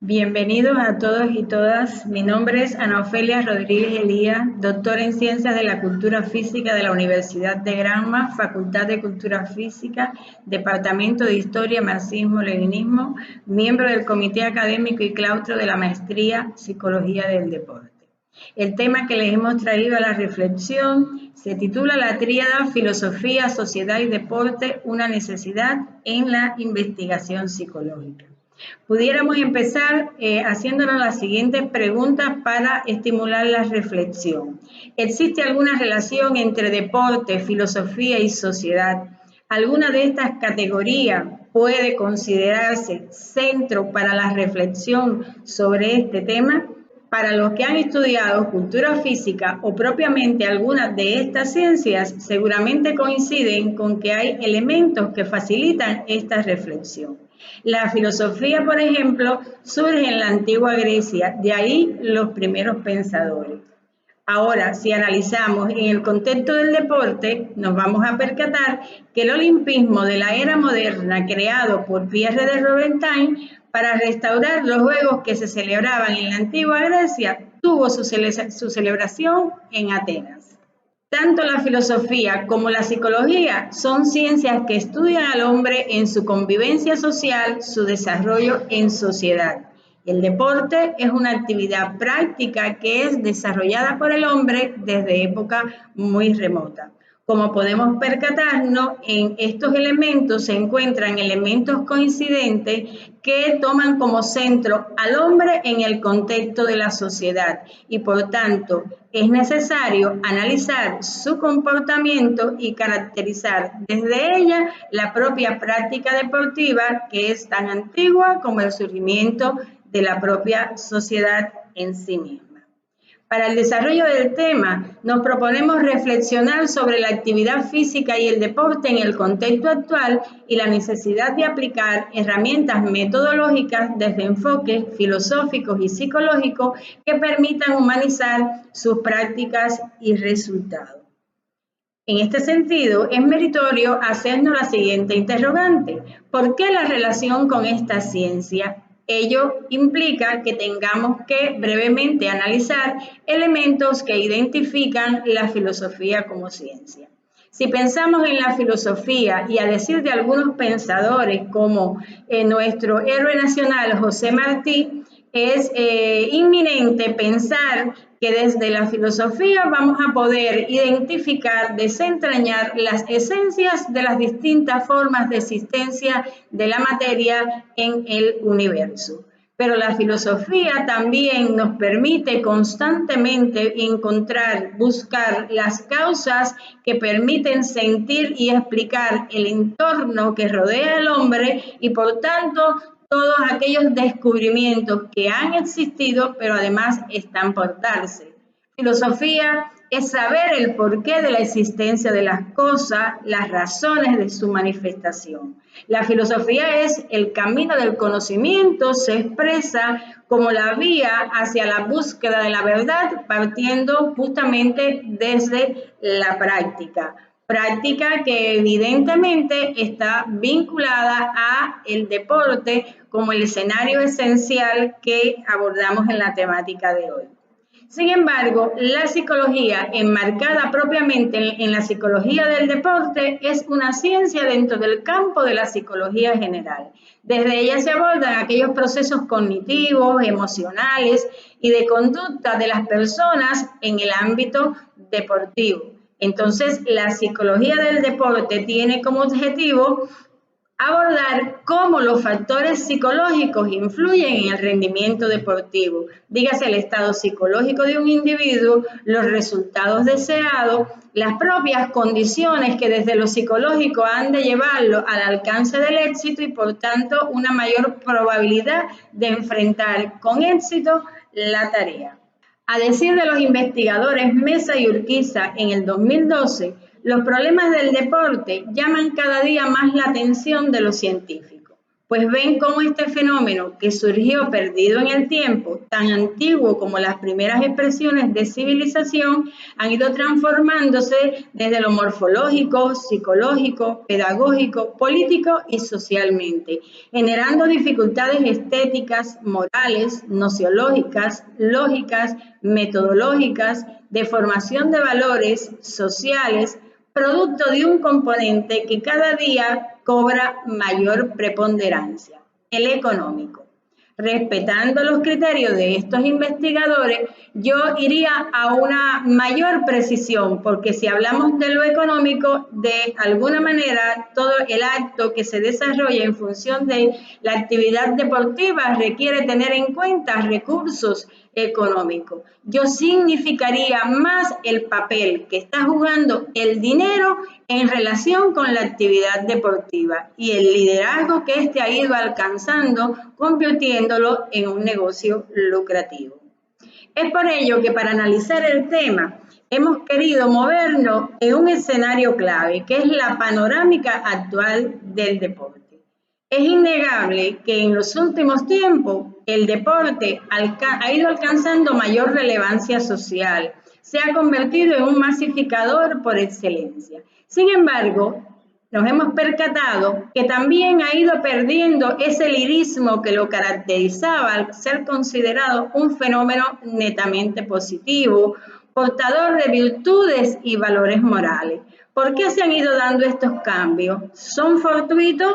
Bienvenidos a todos y todas. Mi nombre es Ana Ofelia Rodríguez Elías, doctora en Ciencias de la Cultura Física de la Universidad de Granma, Facultad de Cultura Física, Departamento de Historia, Marxismo-Leninismo, miembro del Comité Académico y Claustro de la Maestría Psicología del Deporte. El tema que les hemos traído a la reflexión se titula La tríada Filosofía, Sociedad y Deporte, una necesidad en la investigación psicológica. Pudiéramos empezar haciéndonos las siguientes preguntas para estimular la reflexión. ¿Existe alguna relación entre deporte, filosofía y sociedad? ¿Alguna de estas categorías puede considerarse centro para la reflexión sobre este tema? Para los que han estudiado cultura física o propiamente algunas de estas ciencias, seguramente coinciden con que hay elementos que facilitan esta reflexión. La filosofía, por ejemplo, surge en la antigua Grecia, de ahí los primeros pensadores. Ahora, si analizamos en el contexto del deporte, nos vamos a percatar que el olimpismo de la era moderna, creado por Pierre de Coubertin para restaurar los juegos que se celebraban en la antigua Grecia, tuvo su celebración en Atenas. Tanto la filosofía como la psicología son ciencias que estudian al hombre en su convivencia social, su desarrollo en sociedad. El deporte es una actividad práctica que es desarrollada por el hombre desde época muy remota. Como podemos percatarnos, en estos elementos se encuentran elementos coincidentes que toman como centro al hombre en el contexto de la sociedad y por tanto es necesario analizar su comportamiento y caracterizar desde ella la propia práctica deportiva que es tan antigua como el surgimiento de la propia sociedad en sí misma. Para el desarrollo del tema, nos proponemos reflexionar sobre la actividad física y el deporte en el contexto actual y la necesidad de aplicar herramientas metodológicas desde enfoques filosóficos y psicológicos que permitan humanizar sus prácticas y resultados. En este sentido, es meritorio hacernos la siguiente interrogante: ¿por qué la relación con esta ciencia? Ello implica que tengamos que brevemente analizar elementos que identifican la filosofía como ciencia. Si pensamos en la filosofía y a decir de algunos pensadores como nuestro héroe nacional José Martí, es inminente pensar que desde la filosofía vamos a poder identificar, desentrañar las esencias de las distintas formas de existencia de la materia en el universo. Pero la filosofía también nos permite constantemente encontrar, buscar las causas que permiten sentir y explicar el entorno que rodea al hombre y por tanto todos aquellos descubrimientos que han existido, pero además están por darse. Filosofía es saber el porqué de la existencia de las cosas, las razones de su manifestación. La filosofía es el camino del conocimiento, se expresa como la vía hacia la búsqueda de la verdad, partiendo justamente desde la práctica. Práctica que evidentemente está vinculada a el deporte como el escenario esencial que abordamos en la temática de hoy. Sin embargo, la psicología, enmarcada propiamente en la psicología del deporte, es una ciencia dentro del campo de la psicología general. Desde ella se abordan aquellos procesos cognitivos, emocionales y de conducta de las personas en el ámbito deportivo. Entonces, la psicología del deporte tiene como objetivo abordar cómo los factores psicológicos influyen en el rendimiento deportivo, dígase el estado psicológico de un individuo, los resultados deseados, las propias condiciones que desde lo psicológico han de llevarlo al alcance del éxito y por tanto una mayor probabilidad de enfrentar con éxito la tarea. A decir de los investigadores Mesa y Urquiza en el 2012, los problemas del deporte llaman cada día más la atención de los científicos. pues ven cómo este fenómeno que surgió perdido en el tiempo, tan antiguo como las primeras expresiones de civilización, han ido transformándose desde lo morfológico, psicológico, pedagógico, político y socialmente, generando dificultades estéticas, morales, nociológicas, lógicas, metodológicas, de formación de valores sociales, producto de un componente que cada día cobra mayor preponderancia, el económico. Respetando los criterios de estos investigadores, yo iría a una mayor precisión, porque si hablamos de lo económico, de alguna manera todo el acto que se desarrolla en función de la actividad deportiva requiere tener en cuenta recursos económicos. Yo significaría más el papel que está jugando el dinero en relación con la actividad deportiva y el liderazgo que éste ha ido alcanzando, convirtiéndolo en un negocio lucrativo. Es por ello que para analizar el tema hemos querido movernos en un escenario clave, que es la panorámica actual del deporte. Es innegable que en los últimos tiempos el deporte ha ido alcanzando mayor relevancia social, se ha convertido en un masificador por excelencia. Sin embargo, nos hemos percatado que también ha ido perdiendo ese lirismo que lo caracterizaba al ser considerado un fenómeno netamente positivo, portador de virtudes y valores morales. ¿Por qué se han ido dando estos cambios? ¿Son fortuitos?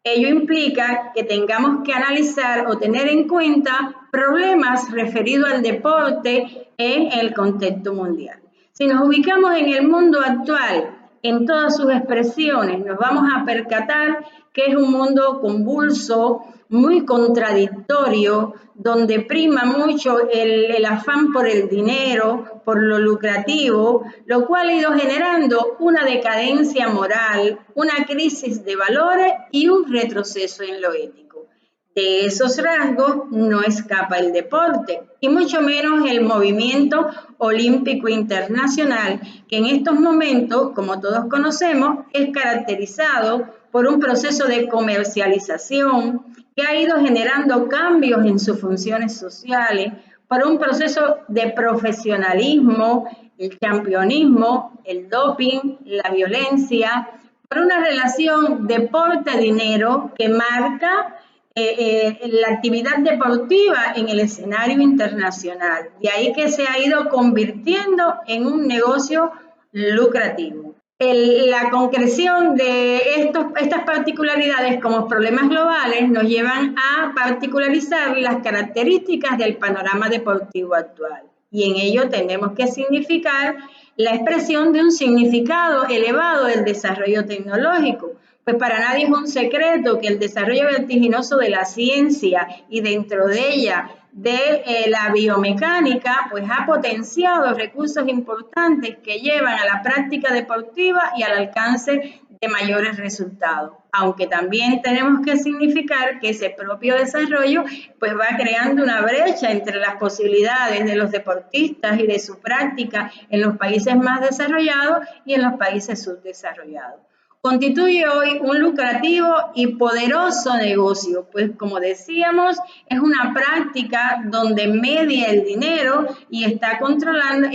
Ello implica que tengamos que analizar o tener en cuenta problemas referidos al deporte en el contexto mundial. Si nos ubicamos en el mundo actual, en todas sus expresiones, nos vamos a percatar que es un mundo convulso, muy contradictorio, donde prima mucho el afán por el dinero, por lo lucrativo, lo cual ha ido generando una decadencia moral, una crisis de valores y un retroceso en lo ético. De esos rasgos no escapa el deporte, y mucho menos el movimiento olímpico internacional, que en estos momentos, como todos conocemos, es caracterizado por un proceso de comercialización que ha ido generando cambios en sus funciones sociales, por un proceso de profesionalismo, el campeonismo, el doping, la violencia, por una relación deporte-dinero que marca la actividad deportiva en el escenario internacional. De ahí que se ha ido convirtiendo en un negocio lucrativo. La concreción de estas particularidades como problemas globales nos llevan a particularizar las características del panorama deportivo actual. Y en ello tenemos que significar la expresión de un significado elevado del desarrollo tecnológico. Pues para nadie es un secreto que el desarrollo vertiginoso de la ciencia y dentro de ella de la biomecánica, pues ha potenciado recursos importantes que llevan a la práctica deportiva y al alcance de mayores resultados. Aunque también tenemos que significar que ese propio desarrollo pues va creando una brecha entre las posibilidades de los deportistas y de su práctica en los países más desarrollados y en los países subdesarrollados. Constituye hoy un lucrativo y poderoso negocio, pues como decíamos, es una práctica donde media el dinero y está controlado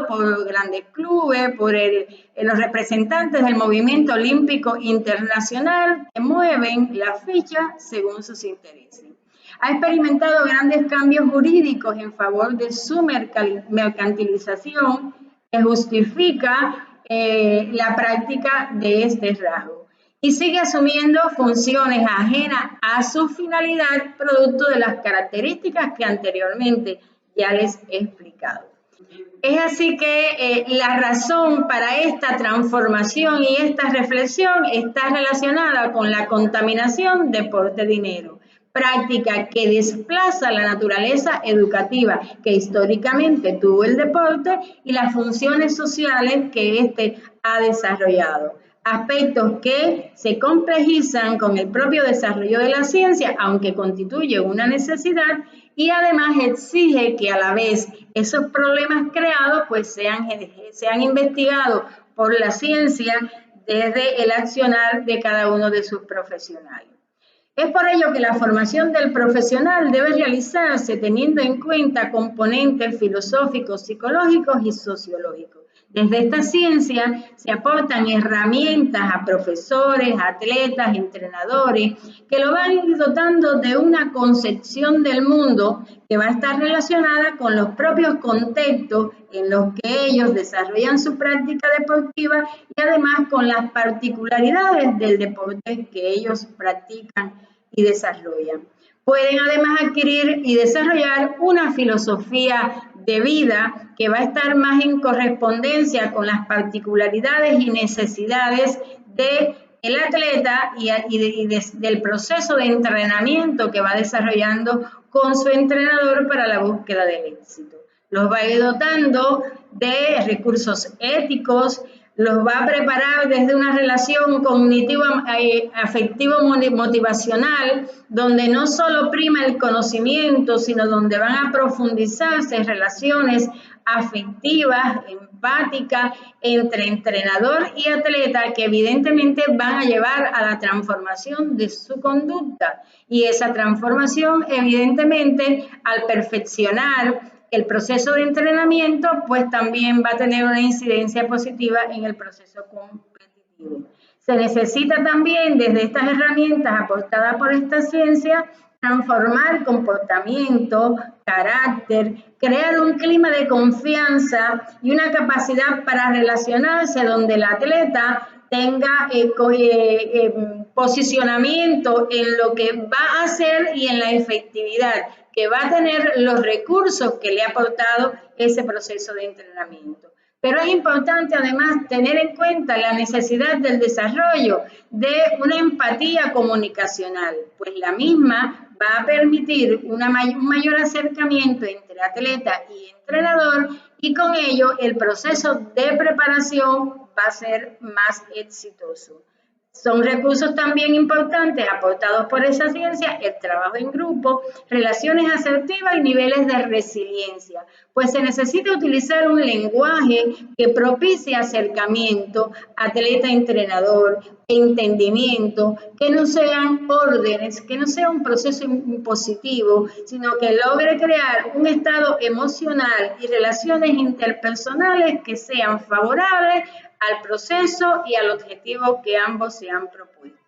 por grandes clubes, por los representantes del movimiento olímpico internacional que mueven la ficha según sus intereses. Ha experimentado grandes cambios jurídicos en favor de su mercantilización que justifica la práctica de este rasgo y sigue asumiendo funciones ajenas a su finalidad producto de las características que anteriormente ya les he explicado. Es así que la razón para esta transformación y esta reflexión está relacionada con la contaminación deporte-dinero, práctica que desplaza la naturaleza educativa que históricamente tuvo el deporte y las funciones sociales que éste ha desarrollado. Aspectos que se complejizan con el propio desarrollo de la ciencia, aunque constituye una necesidad, y además exige que a la vez esos problemas creados pues sean investigados por la ciencia desde el accionar de cada uno de sus profesionales. Es por ello que la formación del profesional debe realizarse teniendo en cuenta componentes filosóficos, psicológicos y sociológicos. Desde esta ciencia se aportan herramientas a profesores, atletas, entrenadores, que lo van a ir dotando de una concepción del mundo que va a estar relacionada con los propios contextos en los que ellos desarrollan su práctica deportiva y además con las particularidades del deporte que ellos practican y desarrollan. Pueden además adquirir y desarrollar una filosofía de vida que va a estar más en correspondencia con las particularidades y necesidades del atleta y del proceso de entrenamiento que va desarrollando con su entrenador para la búsqueda del éxito. Los va a ir dotando de recursos éticos, los va a preparar desde una relación cognitiva, afectivo-motivacional, donde no solo prima el conocimiento, sino donde van a profundizarse en relaciones afectivas, empáticas, entre entrenador y atleta, que evidentemente van a llevar a la transformación de su conducta. Y esa transformación, evidentemente, al perfeccionar el proceso de entrenamiento, pues también va a tener una incidencia positiva en el proceso competitivo. Se necesita también, desde estas herramientas aportadas por esta ciencia, transformar comportamiento, carácter, crear un clima de confianza y una capacidad para relacionarse donde el atleta tenga posicionamiento en lo que va a hacer y en la efectividad, que va a tener los recursos que le ha aportado ese proceso de entrenamiento. Pero es importante además tener en cuenta la necesidad del desarrollo de una empatía comunicacional, pues la misma va a permitir un mayor acercamiento entre atleta y entrenador, y con ello el proceso de preparación va a ser más exitoso. Son recursos también importantes aportados por esa ciencia, el trabajo en grupo, relaciones asertivas y niveles de resiliencia, pues se necesita utilizar un lenguaje que propicie acercamiento, atleta-entrenador, entendimiento, que no sean órdenes, que no sea un proceso impositivo, sino que logre crear un estado emocional y relaciones interpersonales que sean favorables al proceso y al objetivo que ambos se han propuesto.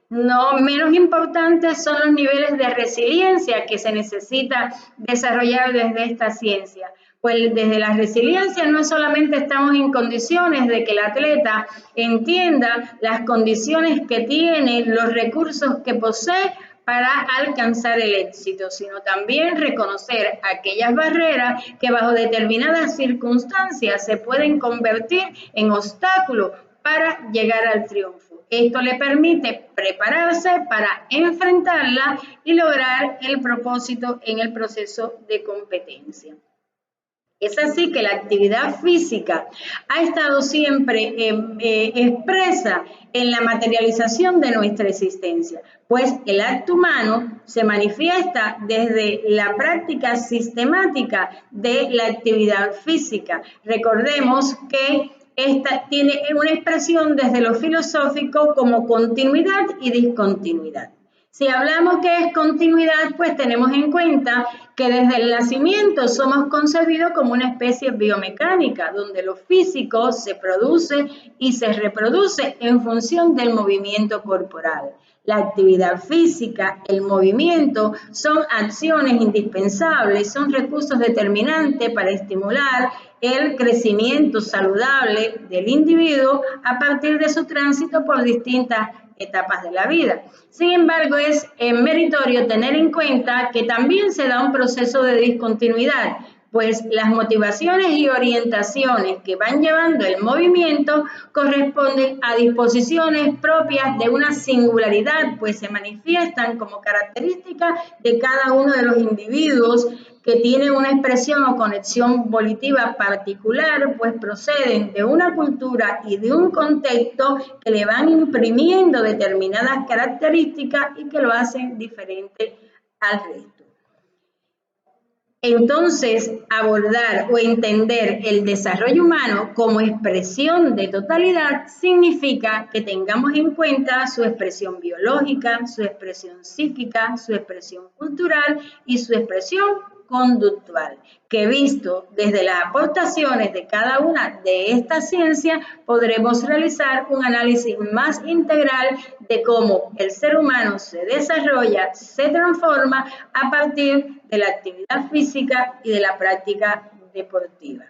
No menos importantes son los niveles de resiliencia que se necesita desarrollar desde esta ciencia. Pues desde la resiliencia no solamente estamos en condiciones de que el atleta entienda las condiciones que tiene, los recursos que posee para alcanzar el éxito, sino también reconocer aquellas barreras que bajo determinadas circunstancias se pueden convertir en obstáculos para llegar al triunfo. Esto le permite prepararse para enfrentarla y lograr el propósito en el proceso de competencia. Es así que la actividad física ha estado siempre expresa en la materialización de nuestra existencia, pues el acto humano se manifiesta desde la práctica sistemática de la actividad física. Recordemos que esta tiene una expresión desde lo filosófico como continuidad y discontinuidad. Si hablamos que es continuidad, pues tenemos en cuenta que desde el nacimiento somos concebidos como una especie biomecánica, donde lo físico se produce y se reproduce en función del movimiento corporal. La actividad física, el movimiento, son acciones indispensables, son recursos determinantes para estimular el crecimiento saludable del individuo a partir de su tránsito por distintas etapas de la vida. Sin embargo, es meritorio tener en cuenta que también se da un proceso de discontinuidad, pues las motivaciones y orientaciones que van llevando el movimiento corresponden a disposiciones propias de una singularidad, pues se manifiestan como características de cada uno de los individuos que tienen una expresión o conexión volitiva particular, pues proceden de una cultura y de un contexto que le van imprimiendo determinadas características y que lo hacen diferente al resto. Entonces, abordar o entender el desarrollo humano como expresión de totalidad significa que tengamos en cuenta su expresión biológica, su expresión psíquica, su expresión cultural y su expresión conductual, que visto desde las aportaciones de cada una de estas ciencias, podremos realizar un análisis más integral de cómo el ser humano se desarrolla, se transforma a partir de la actividad física y de la práctica deportiva.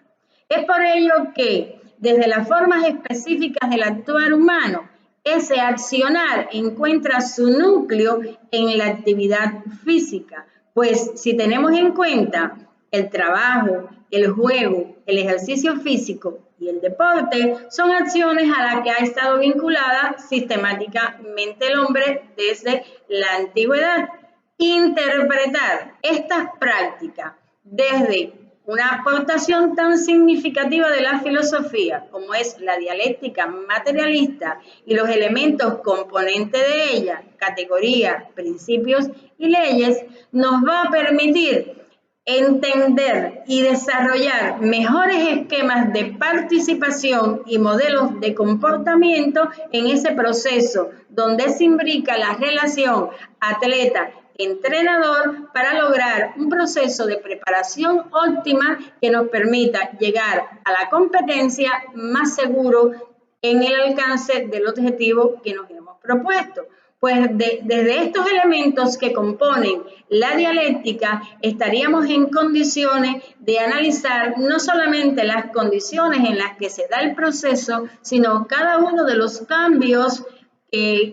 Es por ello que desde las formas específicas del actuar humano, ese accionar encuentra su núcleo en la actividad física, pues si tenemos en cuenta el trabajo, el juego, el ejercicio físico y el deporte, son acciones a las que ha estado vinculada sistemáticamente el hombre desde la antigüedad. Interpretar estas prácticas desde una aportación tan significativa de la filosofía como es la dialéctica materialista y los elementos componentes de ella, categorías, principios y leyes, nos va a permitir entender y desarrollar mejores esquemas de participación y modelos de comportamiento en ese proceso donde se imbrica la relación atleta-entrenador para lograr un proceso de preparación óptima que nos permita llegar a la competencia más seguro en el alcance del objetivo que nos hemos propuesto. Pues desde estos elementos que componen la dialéctica estaríamos en condiciones de analizar no solamente las condiciones en las que se da el proceso, sino cada uno de los cambios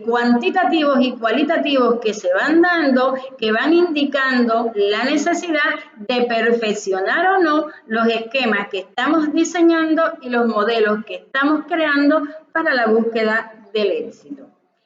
cuantitativos y cualitativos que se van dando, que van indicando la necesidad de perfeccionar o no los esquemas que estamos diseñando y los modelos que estamos creando para la búsqueda del éxito.